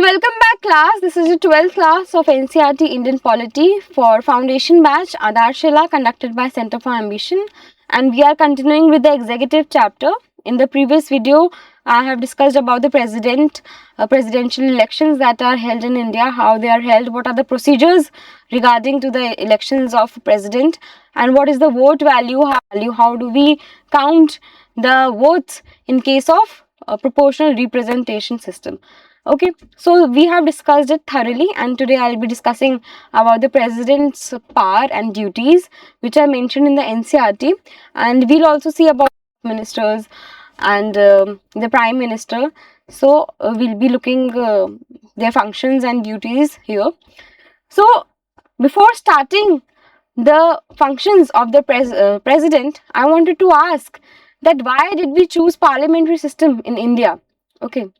So welcome back class. This is the 12th class of NCERT Indian Polity for Foundation Batch Adarshila conducted by Center for Ambition, and we are continuing with the executive chapter. In the previous video, I have discussed about the presidential elections that are held in India, how they are held, what are the procedures regarding to the elections of president, and what is the vote value, how do we count the votes in case of a proportional representation system. Okay, so we have discussed it thoroughly, and today I'll be discussing about the president's power and duties which are mentioned in the NCERT, and we'll also see about ministers and the prime minister. So we'll be looking their functions and duties here. So before starting the functions of the president, I wanted to ask that why did we choose parliamentary system in India? Okay,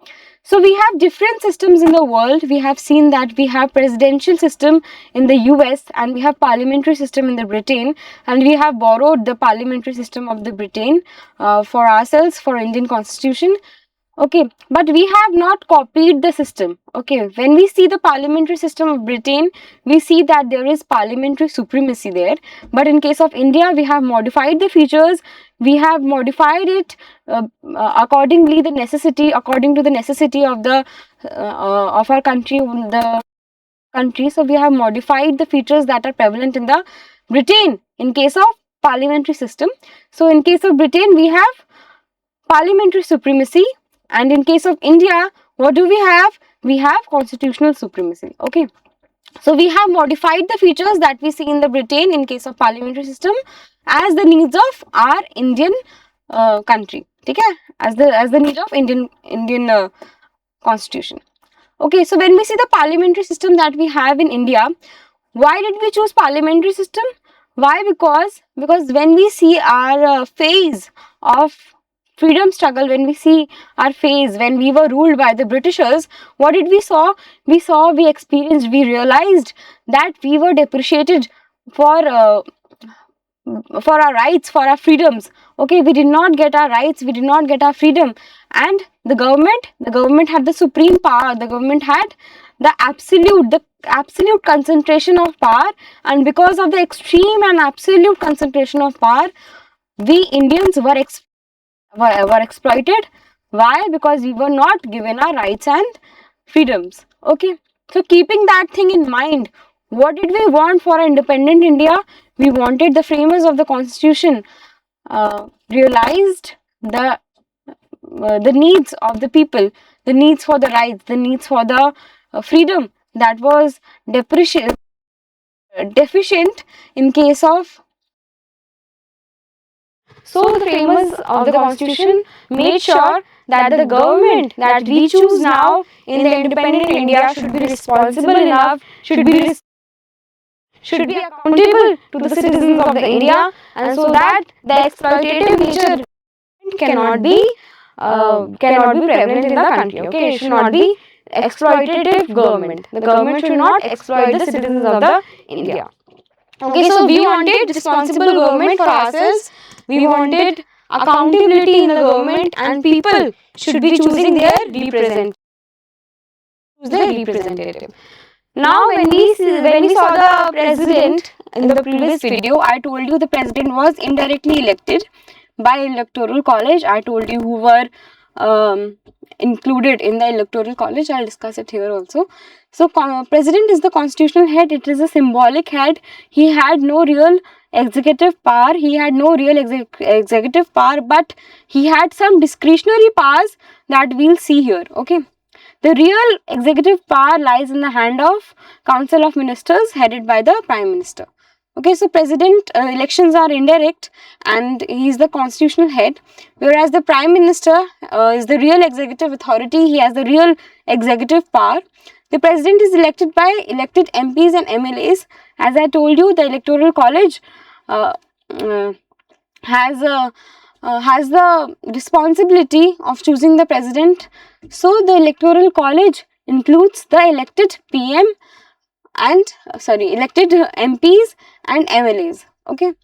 so we have different systems in the world. We have seen that we have presidential system in the US and we have parliamentary system in the Britain, and we have borrowed the parliamentary system of the Britain for ourselves for Indian constitution. Okay, but we have not copied the system. Okay, when we see the parliamentary system of Britain, we see that there is parliamentary supremacy there, but in case of India, we have modified the features, we have modified it according to the necessity of the of our country. So we have modified the features that are prevalent in the Britain in case of parliamentary system. So in case of Britain, we have parliamentary supremacy, and in case of India, what do we have? We have constitutional supremacy. Okay, so we have modified the features that we see in the Britain in case of parliamentary system as the needs of our Indian country. Okay, as the need of Indian constitution. Okay, so when we see the parliamentary system that we have in India, why did we choose parliamentary system? Why? Because when we see our phase of freedom struggle, when we see our phase when we were ruled by the Britishers, what did we saw? We experienced, we realized that we were depreciated for our rights, for our freedoms. Okay, we did not get our rights, we did not get our freedom, and the government had the supreme power. The government had the absolute concentration of power, and because of the extreme and absolute concentration of power, we Indians were exploited. Why? Because we were not given our rights and freedoms. Okay, so keeping that thing in mind, what did we want for independent India? We wanted the framers of the constitution realized the needs of the people, the needs for the rights, the needs for the freedom that was deficient in case of. So the framers of the constitution made sure that the government that we choose now in the independent India should be responsible enough, should be accountable to the citizens of the India, and so that the exploitative nature cannot be prevalent in the country. Okay, it should not be exploitative government. The government should not exploit the citizens of the India. Okay, so we wanted responsible government for ourselves. We wanted accountability in the government, and people should be choosing their representative. Now, when we saw the president in the previous video, I told you the president was indirectly elected by electoral college. I told you who were included in the electoral college. I'll discuss it here also. So, president is the constitutional head. It is a symbolic head. He had no real executive power. He had no real executive power, but he had some discretionary powers that we'll see here. Okay. The real executive power lies in the hand of Council of Ministers headed by the Prime Minister. Okay, so president elections are indirect and he is the constitutional head, whereas the Prime Minister is the real executive authority. He has the real executive power. The president is elected by elected MPs and MLAs. As I told you, the electoral college has the responsibility of choosing the president. So the electoral college includes the elected PM and elected MPs and MLAs. Okay,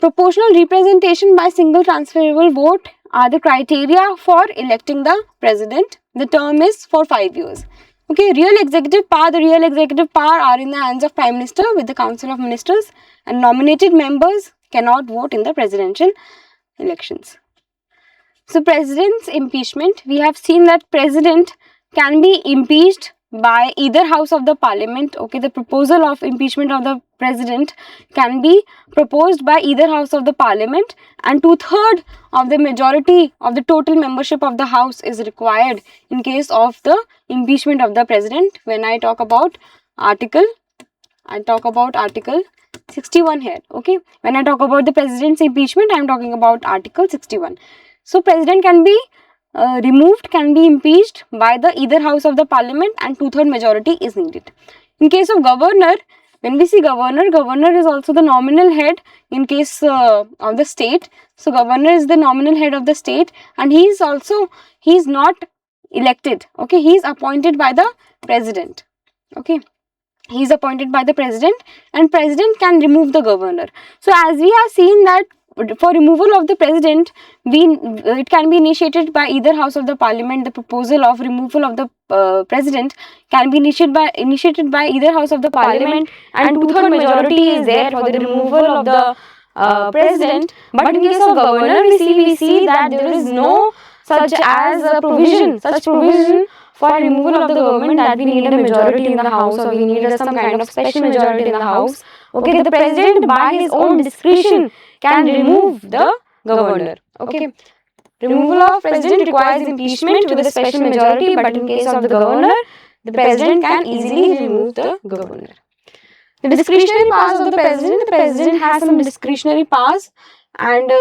proportional representation by single transferable vote are the criteria for electing the president. The term is for 5 years. Okay, real executive power. The real executive power are in the hands of Prime Minister with the Council of Ministers, and nominated members cannot vote in the presidential elections. So, president's impeachment. We have seen that president can be impeached by either house of the parliament. Okay, the proposal of impeachment of the president can be proposed by either house of the parliament, and 2/3 of the majority of the total membership of the house is required in case of the impeachment of the president. When I talk about article 61 here. Okay, when I talk about the president's impeachment, I am talking about article 61. So, president can be removed, can be impeached by the either house of the parliament, and 2/3 majority is needed. In case of governor, when we see governor, governor is also the nominal head in case of the state. So, governor is the nominal head of the state, and he is not elected. Okay, he is appointed by the president. Okay, he is appointed by the president, and president can remove the governor. So, as we have seen that for removal of the president, it can be initiated by either house of the parliament. The proposal of removal of the president can be initiated by either house of the parliament, and 2/3 majority is there for the removal of the president. But in case of governor, we see that there is no such provision for removal of the government, that we need a majority in the house, or we need some kind of special majority in the house. Okay, the president by his own discretion can remove the governor. Okay, removal of president requires impeachment with a special majority, but in case of the governor, the president can easily remove the governor. The discretionary powers of the president has some discretionary powers, and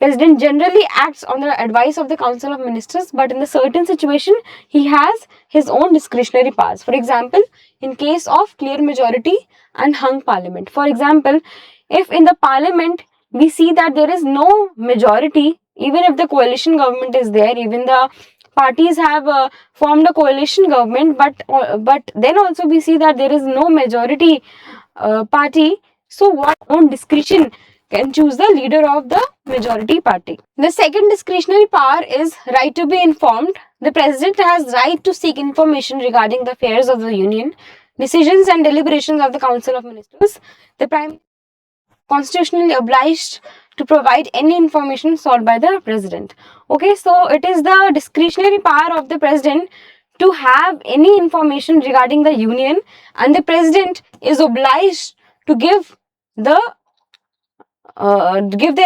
president generally acts on the advice of the Council of Ministers, but in a certain situation, he has his own discretionary powers. For example, in case of clear majority and hung parliament. For example, if in the parliament we see that there is no majority, even if the coalition government is there, even the parties have formed a coalition government, but then also we see that there is no majority party. So, what own discretion can choose the leader of the majority party. The second discretionary power is right to be informed. The president has right to seek information regarding the affairs of the union, decisions and deliberations of the Council of Ministers. The prime constitutionally obliged to provide any information sought by the president. Okay, so it is the discretionary power of the president to have any information regarding the union, and the president is obliged to give the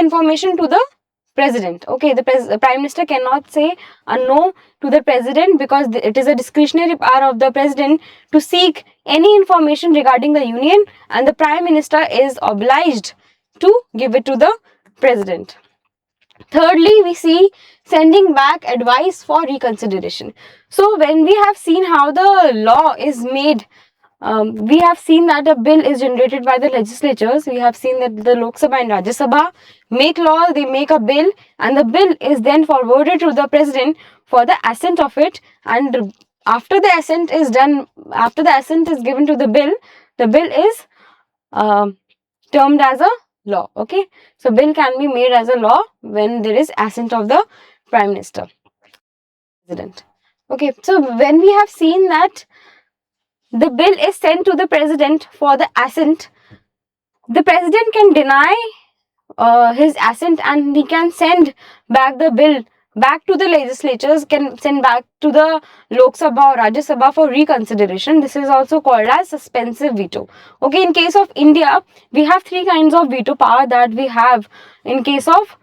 information to the president. Okay, the prime minister cannot say a no to the president, because it is a discretionary power of the president to seek any information regarding the union, and the prime minister is obliged to give it to the president. Thirdly, we see sending back advice for reconsideration. So, when we have seen how the law is made, we have seen that a bill is generated by the legislatures. We have seen that the Lok Sabha and Rajya Sabha make law, they make a bill, and the bill is then forwarded to the president for the assent of it. And after the assent is done, after the assent is given to the bill is termed as a law. Okay, so bill can be made as a law when there is assent of the prime minister, president. Okay, so when we have seen that the bill is sent to the president for the assent, the president can deny his assent, and he can send back the bill back to the legislatures, can send back to the Lok Sabha or Rajya Sabha for reconsideration. This is also called as suspensive veto. Okay, in case of India, we have three kinds of veto power that we have in case of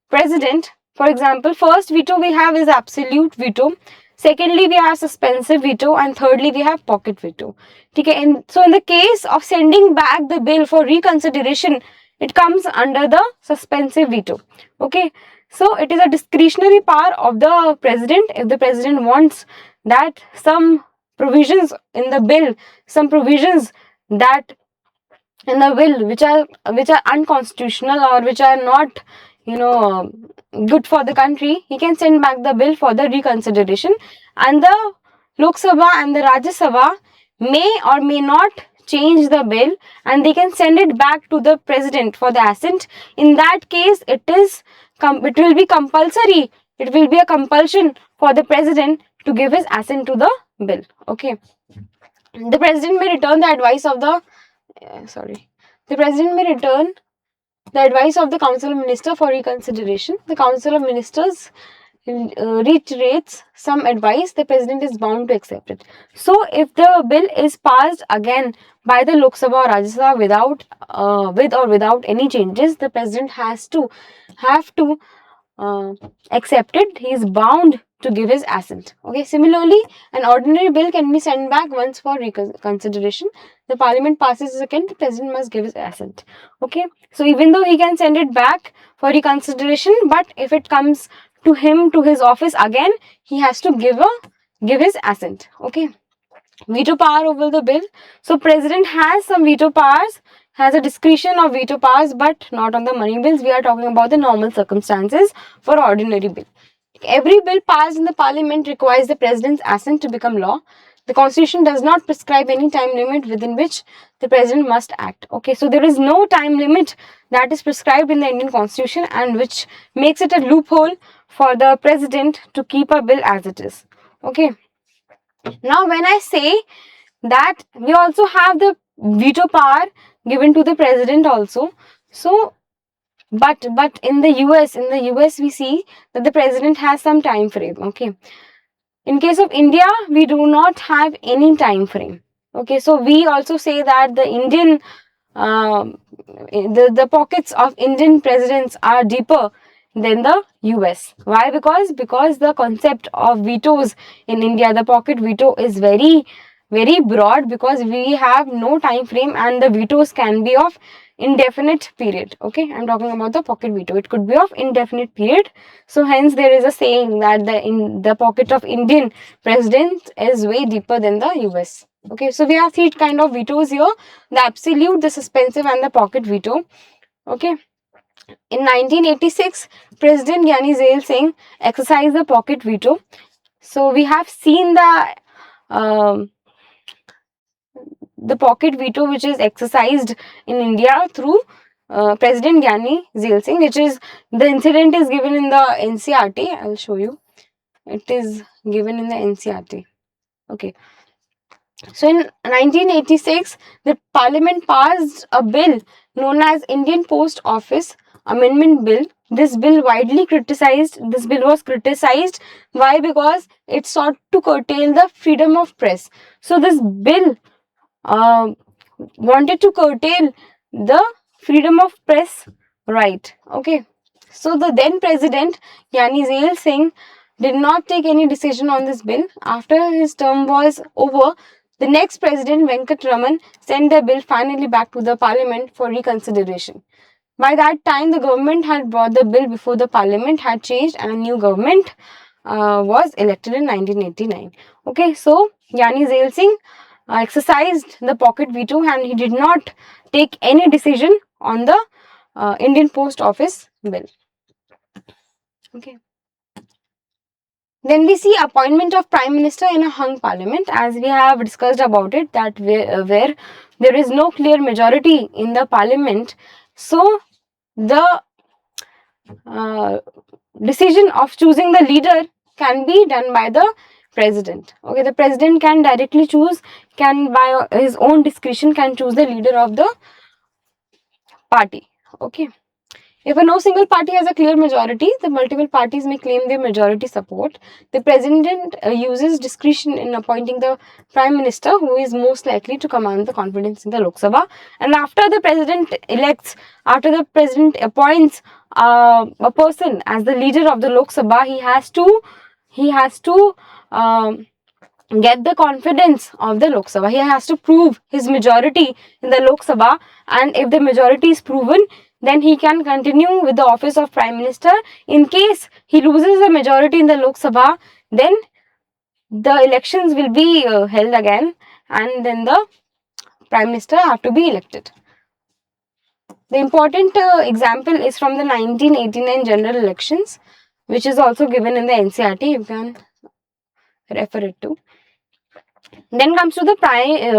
president. For example, first veto we have is absolute veto. Secondly, we have suspensive veto, and thirdly, we have pocket veto. Okay, and so in the case of sending back the bill for reconsideration, it comes under the suspensive veto. Okay, so it is a discretionary power of the president. If the president wants that some provisions in the bill, some provisions that in the bill which are unconstitutional or which are not, good for the country, he can send back the bill for the reconsideration, and the Lok Sabha and the Rajya Sabha may or may not change the bill, and they can send it back to the president for the assent. In that case, it is it will be compulsory. It will be a compulsion for the president to give his assent to the bill. Okay. The president may return the advice of the the president may return the advice of the Council of Ministers for reconsideration. The Council of Ministers reiterates some advice, the president is bound to accept it. So, if the bill is passed again by the Lok Sabha or Rajya Sabha with or without any changes, the president have to accept it. He is bound to give his assent. Okay. Similarly, an ordinary bill can be sent back once for reconsideration. The parliament passes it again, the president must give his assent. Okay. So even though he can send it back for reconsideration, but if it comes to him to his office again, he has to give his assent. Okay. Veto power over the bill. So president has some veto powers, has a discretion of veto powers, but not on the money bills. We are talking about the normal circumstances for ordinary bill. Every bill passed in the parliament requires the president's assent to become law. The constitution does not prescribe any time limit within which the president must act. Okay, so there is no time limit that is prescribed in the Indian constitution, and which makes it a loophole for the president to keep a bill as it is. Okay. Now, when I say that we also have the veto power given to the president also. So, but in the US we see that the president has some time frame. Okay. In case of India, we do not have any time frame. Okay. So we also say that the Indian the pockets of Indian presidents are deeper than the US. Why? Because the concept of vetoes in India, the pocket veto is very broad, because we have no time frame and the vetoes can be of indefinite period. Okay, I'm talking about the pocket veto. It could be of indefinite period. So hence there is a saying that the pocket of Indian president is way deeper than the US. Okay, so we have three kind of vetoes here: the absolute, the suspensive, and the pocket veto. Okay. In 1986, President Gyani Zail Singh exercised the pocket veto. So we have seen the pocket veto which is exercised in India through President Gyani Zail Singh, which is, the incident is given in the NCRT. I'll show you. It is given in the NCRT. Okay. So in 1986, the Parliament passed a bill known as Indian Post Office Amendment Bill. This bill was criticized. Why? Because it sought to curtail the freedom of press. So this bill wanted to curtail the freedom of press right. Okay. So the then president Gyani Zail Singh did not take any decision on this bill. After his term was over, the next president, Venkat Raman, sent the bill finally back to the parliament for reconsideration. By that time, the government had brought the bill before the parliament had changed, and a new government was elected in 1989. Okay, so Gyani Zail Singh exercised the pocket veto, and he did not take any decision on the Indian Post Office bill. Okay. Then we see appointment of Prime Minister in a hung parliament, as we have discussed about it, that where there is no clear majority in the parliament. So the decision of choosing the leader can be done by the president. Okay, the president can directly choose, can by his own discretion can choose the leader of the party. Okay. If no single party has a clear majority, the multiple parties may claim their majority support. The president uses discretion in appointing the prime minister, who is most likely to command the confidence in the Lok Sabha. And after the president appoints a person as the leader of the Lok Sabha, he has to get the confidence of the Lok Sabha. He has to prove his majority in the Lok Sabha, and if the majority is proven, then he can continue with the office of Prime Minister. In case he loses the majority in the Lok Sabha, then the elections will be held again, and then the Prime Minister have to be elected. The important example is from the 1989 general elections, which is also given in the NCRT. You can refer it to. Then comes to the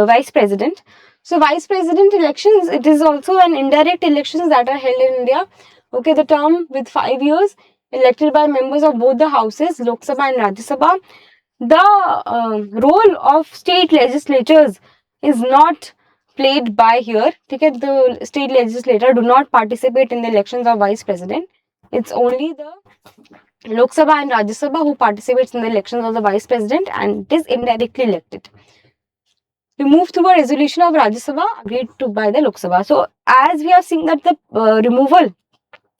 vice president. So vice president elections, it is also an indirect elections that are held in India. Okay, the term with 5 years, elected by members of both the houses, Lok Sabha and Rajya Sabha. The role of state legislatures is not played by here. Okay, the state legislature do not participate in the elections of vice president. It's only the Lok Sabha and Rajya Sabha who participates in the elections of the vice president, and it is indirectly elected. We move to a resolution of Rajya Sabha agreed to by the Lok Sabha. So, as we have seen that the removal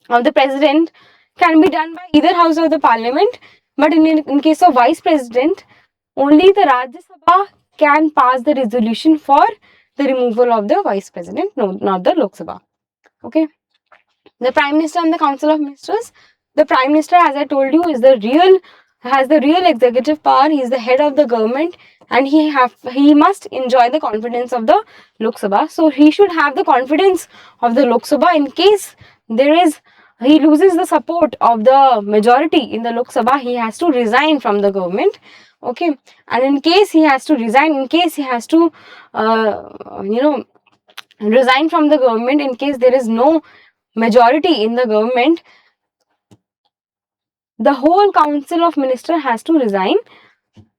of the president can be done by either house of the parliament, but in case of vice president, only the Rajya Sabha can pass the resolution for the removal of the vice president, no, not the Lok Sabha. Okay. The Prime Minister and the Council of Ministers. The Prime Minister, as I told you, has the real executive power. He is the head of the government, and he must enjoy the confidence of the Lok Sabha. So he should have the confidence of the Lok Sabha. In case he loses the support of the majority in the Lok Sabha, he has to resign from the government. Okay, and in case he has to resign, in case he has to resign from the government, in case there is no majority in the government, the whole council of ministers has to resign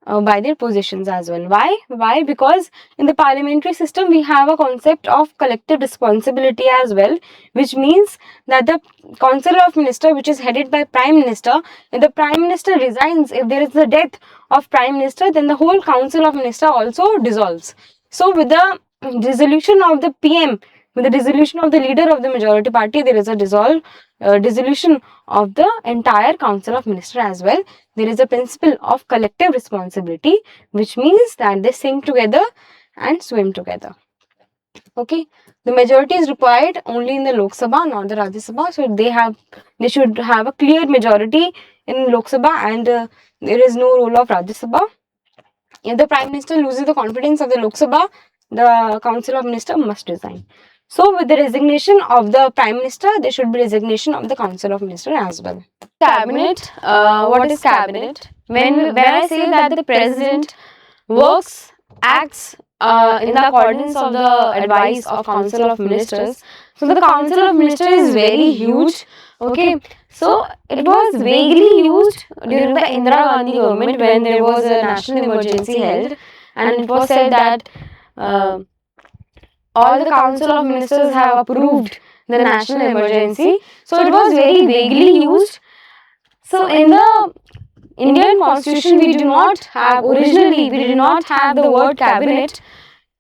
by their positions as well. Why? Because in the parliamentary system we have a concept of collective responsibility as well, which means that the council of minister, which is headed by prime minister, if the prime minister resigns, if there is the death of prime minister, then the whole council of minister also dissolves. So with the dissolution of the PM, with the dissolution of the leader of the majority party, there is a dissolution of the entire council of minister as well. There is a principle of collective responsibility, which means that they sing together and swim together. Okay, the majority is required only in the Lok Sabha, not the Rajya Sabha. So they should have a clear majority in Lok Sabha, and there is no role of Rajya Sabha. If the Prime Minister loses the confidence of the Lok Sabha, the Council of Ministers must resign. So, with the resignation of the Prime Minister, there should be resignation of the Council of Ministers as well. Cabinet. What is cabinet? When I say that the president works, acts in the accordance of the advice of Council of Ministers. So the Council of Ministers is very huge. Okay, so it was vaguely used during the Indira Gandhi government when there was a national emergency held, and it was said that all the Council of Ministers have approved the national emergency. So it was very vaguely used. So in the Indian Constitution, we do not have the word cabinet.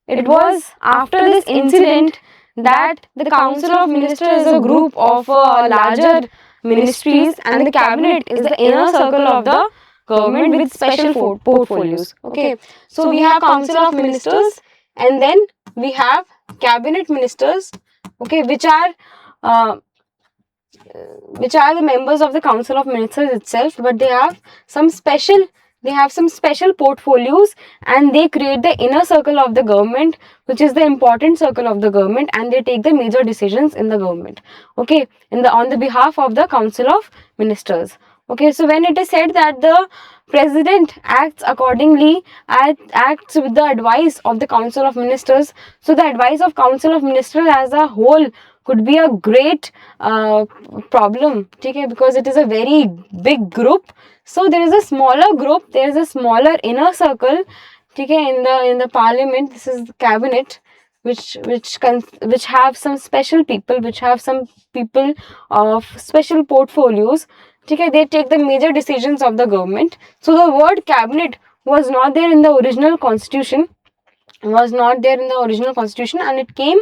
It was after this incident that the Council of Ministers is a group of larger ministries, and the cabinet is the inner circle of the government with special portfolios. Okay, so we have Council of Ministers, and then we have cabinet ministers, okay, which are the members of the Council of Ministers itself, but they have some special portfolios, and they create the inner circle of the government, which is the important circle of the government, and they take the major decisions in the government, okay, on the behalf of the Council of Ministers. Okay, so when it is said that the president acts accordingly, acts with the advice of the Council of Ministers, so the advice of Council of Ministers as a whole could be a great problem, okay, because it is a very big group. So there is a smaller group, there is a smaller inner circle, okay, in the parliament. This is the cabinet, which have some special people, which have some people of special portfolios. Okay, they take the major decisions of the government. So the word cabinet was not there in the original constitution, and it came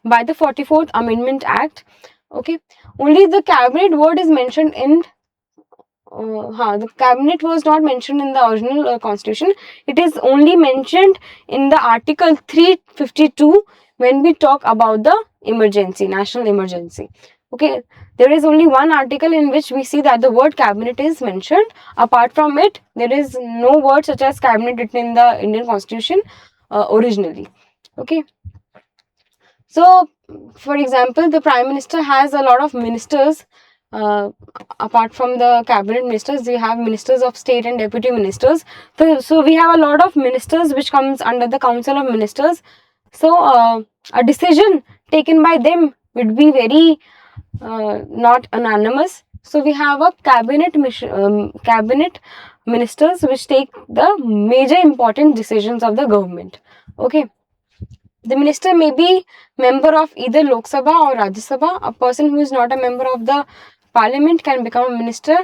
by the 44th Amendment Act. Okay, only the cabinet word is mentioned in the cabinet was not mentioned in the original constitution. It is only mentioned in the article 352 when we talk about the emergency, national emergency. Okay, there is only one article in which we see that the word cabinet is mentioned. Apart from it, there is no word such as cabinet written in the Indian constitution originally. Okay, so for example, the Prime Minister has a lot of ministers. Apart from the cabinet ministers, we have ministers of state and deputy ministers. So we have a lot of ministers which comes under the Council of Ministers. So a decision taken by them would be very not anonymous. So we have a cabinet ministers which take the major important decisions of the government. Okay, the minister may be member of either Lok Sabha or Rajya Sabha. A person who is not a member of the parliament can become a minister,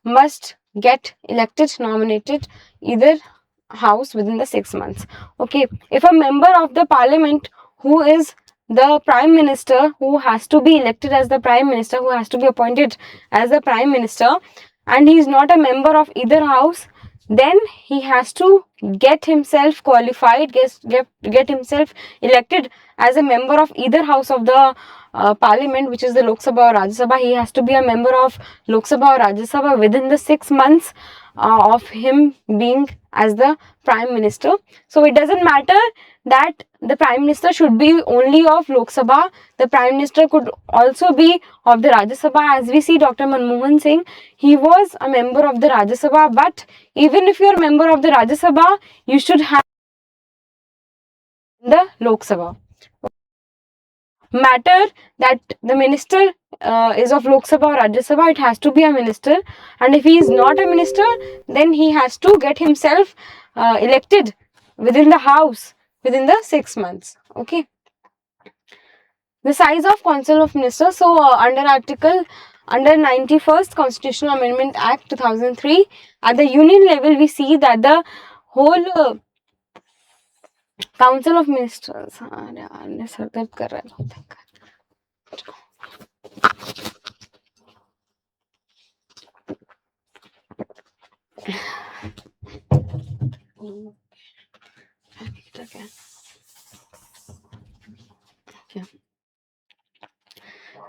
must get elected, nominated either house within the 6 months. Okay, if a member of the parliament who is the prime minister, who has to be elected as the prime minister, who has to be appointed as the prime minister, and he is not a member of either house, then he has to get himself qualified, get himself elected as a member of either house of the parliament, which is the Lok Sabha or Rajya Sabha. He has to be a member of Lok Sabha or Rajya Sabha within the 6 months of him being as the prime minister. So it doesn't matter that the prime minister should be only of Lok Sabha. The prime minister could also be of the Rajya Sabha. As we see, Dr. Manmohan Singh, he was a member of the Rajya Sabha, but even if you are a member of the Rajya Sabha, you should have the Lok Sabha. Matter that the minister is of Lok Sabha or Rajya Sabha, it has to be a minister, and if he is not a minister, then he has to get himself elected within the house within the 6 months. Okay. The size of Council of Ministers. So under 91st Constitutional Amendment Act 2003, at the union level, we see that the whole Council of Ministers.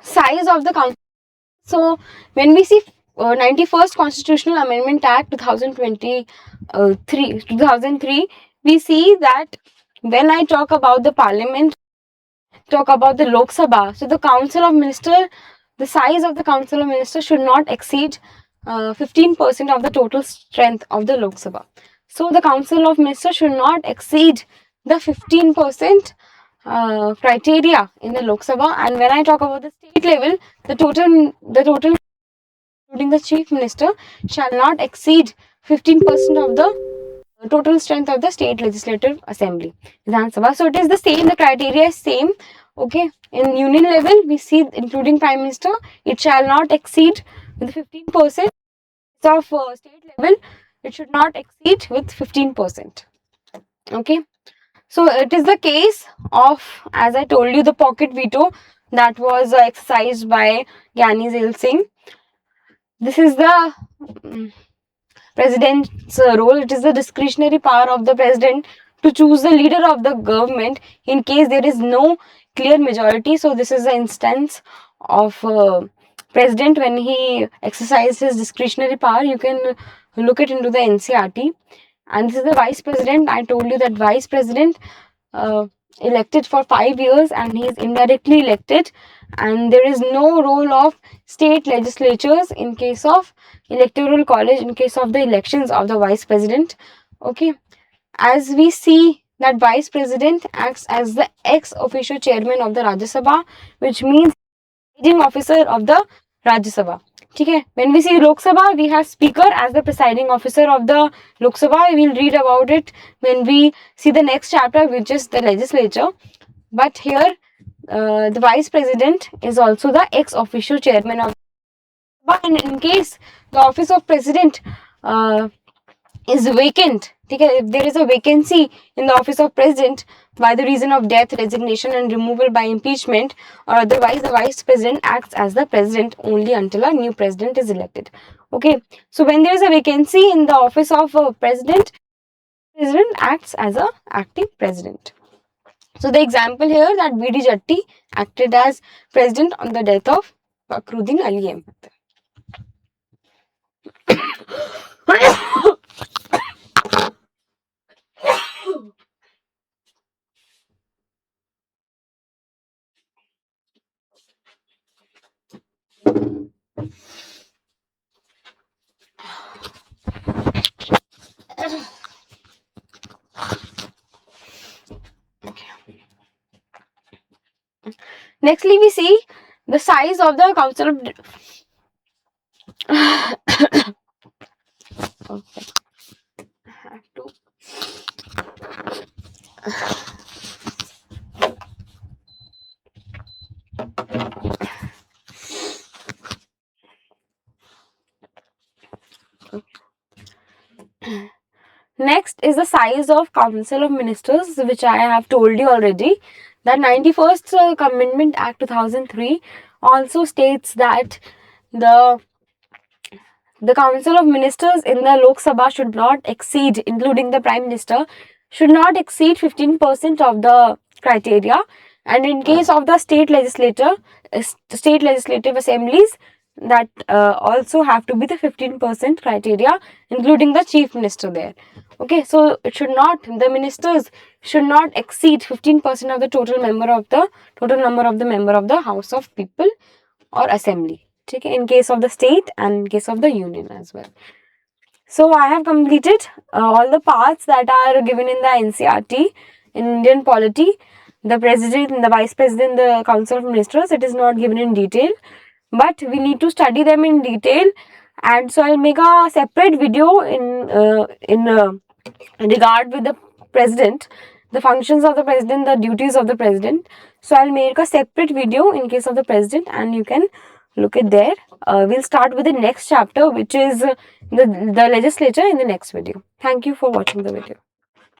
Size of the council. So when we see 91st Constitutional Amendment Act 2003, we see that when I talk about the parliament, talk about the Lok Sabha, so the council of minister, the size of the council of ministers should not exceed 15% of the total strength of the Lok Sabha. So the council of ministers should not exceed the 15% criteria in the Lok Sabha. And when I talk about the state level, the total including the chief minister shall not exceed 15% of the total strength of the state legislative assembly, Vidhan Sabha. So it is the same, the criteria is same. Okay, in union level we see including prime minister, it shall not exceed with 15%. Of state level, it should not exceed with 15%. Okay, so it is the case of, as I told you, the pocket veto that was exercised by Gyani Zail Singh. This is the president's role. It is the discretionary power of the president to choose the leader of the government in case there is no clear majority. So this is the instance of president when he exercises his discretionary power. You can look it into the NCRT. And this is the vice president. I told you that vice president elected for 5 years and he is indirectly elected, and there is no role of state legislatures in case of electoral college in case of the elections of the vice president. Okay, as we see that vice president acts as the ex officio chairman of the Rajya Sabha, which means presiding officer of the Rajya Sabha. Okay. When we see Lok Sabha, we have speaker as the presiding officer of the Lok Sabha. We will read about it when we see the next chapter, which is the legislature. But here, the vice president is also the ex officio chairman of. But in case the office of president is vacant, okay, if there is a vacancy in the office of president by the reason of death, resignation and removal by impeachment, or otherwise the vice president acts as the president only until a new president is elected. Okay, so when there is a vacancy in the office of president acts as a acting president. So the example here that B.D. Jatti acted as president on the death of Fakhruddin Ali Ahmed. Nextly, we see the size of the council of okay. I have to Next is the size of Council of Ministers, which I have told you already. That 91st Amendment Act 2003 also states that the Council of Ministers in the Lok Sabha should not exceed, including the Prime Minister, should not exceed 15% of the criteria. And in case of the state legislative assemblies, that also have to be the 15% criteria, including the Chief Minister there. Okay, so it should not, the ministers should not exceed 15% of the total number of the member of the House of People or Assembly. Okay, in case of the state and in case of the union as well. So I have completed all the parts that are given in the NCERT in Indian polity. The president, the vice president, the council of ministers, it is not given in detail, but we need to study them in detail. And so I'll make a separate video in regard with the president, the functions of the president, the duties of the president. So I'll make a separate video in case of the president, and you can look it there. We'll start with the next chapter, which is the legislature, in the next video. Thank you for watching the video.